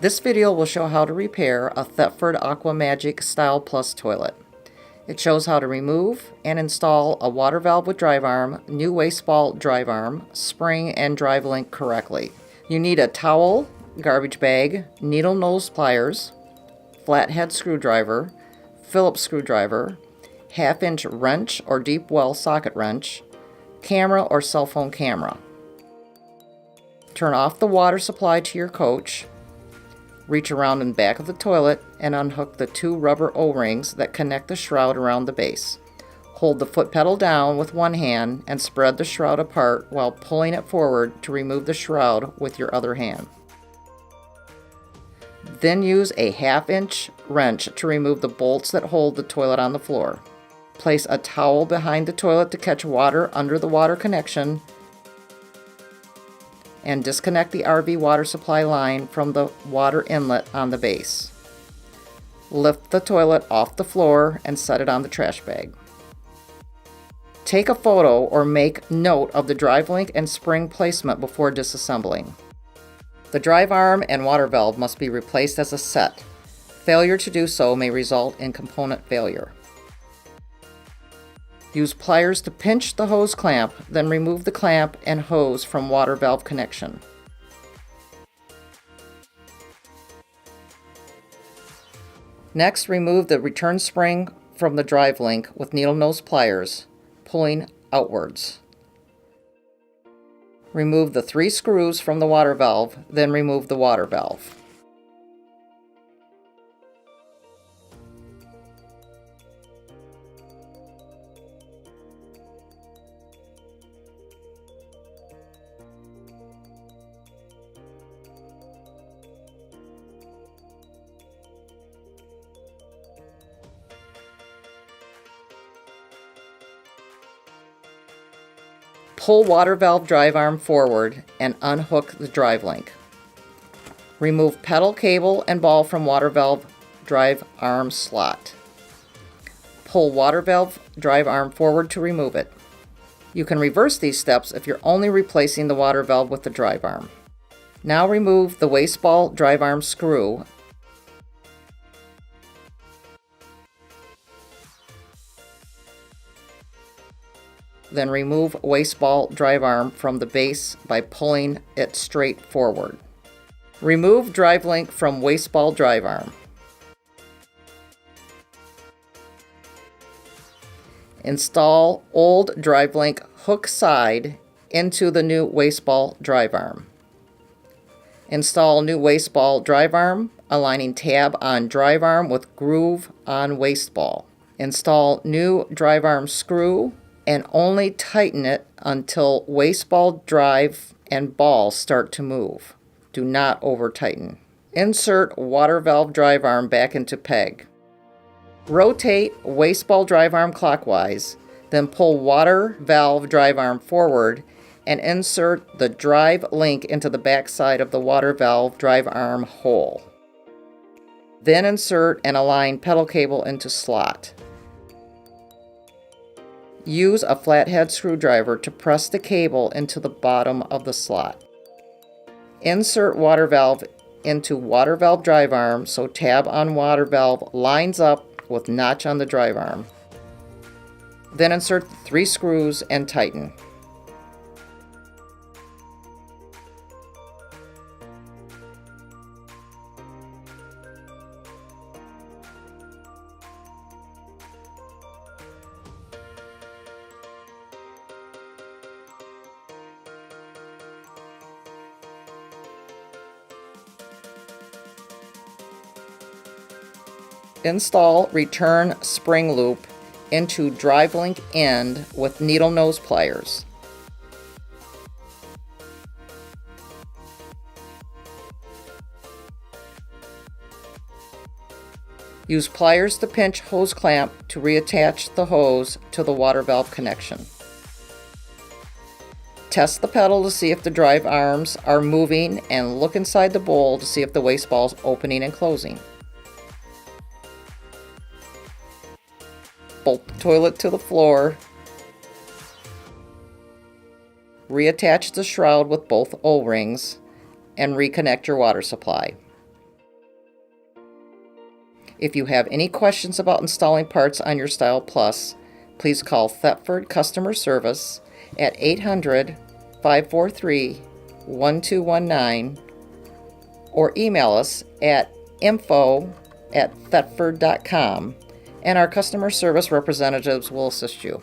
This video will show how to repair a Thetford Aqua-Magic Style Plus toilet. It shows how to remove and install a water valve with drive arm, new waste ball drive arm, spring, and drive link correctly. You need a towel, garbage bag, needle nose pliers, flathead screwdriver, Phillips screwdriver, half-inch wrench or deep well socket wrench, camera or cell phone camera. Turn off the water supply to your coach. Reach around in the back of the toilet and unhook the two rubber O-rings that connect the shroud around the base. Hold the foot pedal down with one hand and spread the shroud apart while pulling it forward to remove the shroud with your other hand. Then use a half-inch wrench to remove the bolts that hold the toilet on the floor. Place a towel behind the toilet to catch water under the water connection, and disconnect the RV water supply line from the water inlet on the base. Lift the toilet off the floor and set it on the trash bag. Take a photo or make note of the drive link and spring placement before disassembling. The drive arm and water valve must be replaced as a set. Failure to do so may result in component failure. Use pliers to pinch the hose clamp, then remove the clamp and hose from water valve connection. Next, remove the return spring from the drive link with needle nose pliers, pulling outwards. Remove the 3 screws from the water valve, then remove the water valve. Pull water valve drive arm forward and unhook the drive link. Remove pedal cable and ball from water valve drive arm slot. Pull water valve drive arm forward to remove it. You can reverse these steps if you're only replacing the water valve with the drive arm. Now remove the waste ball drive arm screw. Then remove waste ball drive arm from the base by pulling it straight forward. Remove drive link from waste ball drive arm. Install old drive link hook side into the new waste ball drive arm. Install new waste ball drive arm, aligning tab on drive arm with groove on waste ball. Install new drive arm screw and only tighten it until waste ball drive and ball start to move. Do not over tighten. Insert water valve drive arm back into peg. Rotate waste ball drive arm clockwise, then pull water valve drive arm forward and insert the drive link into the back side of the water valve drive arm hole. Then insert and align pedal cable into slot. Use a flathead screwdriver to press the cable into the bottom of the slot. Insert water valve into water valve drive arm so tab on water valve lines up with notch on the drive arm. Then insert the 3 screws and tighten. Install return spring loop into drive link end with needle nose pliers. Use pliers to pinch hose clamp to reattach the hose to the water valve connection. Test the pedal to see if the drive arms are moving and look inside the bowl to see if the waste ball is opening and closing. Bolt the toilet to the floor. Reattach the shroud with both O-rings and reconnect your water supply. If you have any questions about installing parts on your Style Plus, please call Thetford Customer Service at 800-543-1219 or email us at info@thetford.com, and our customer service representatives will assist you.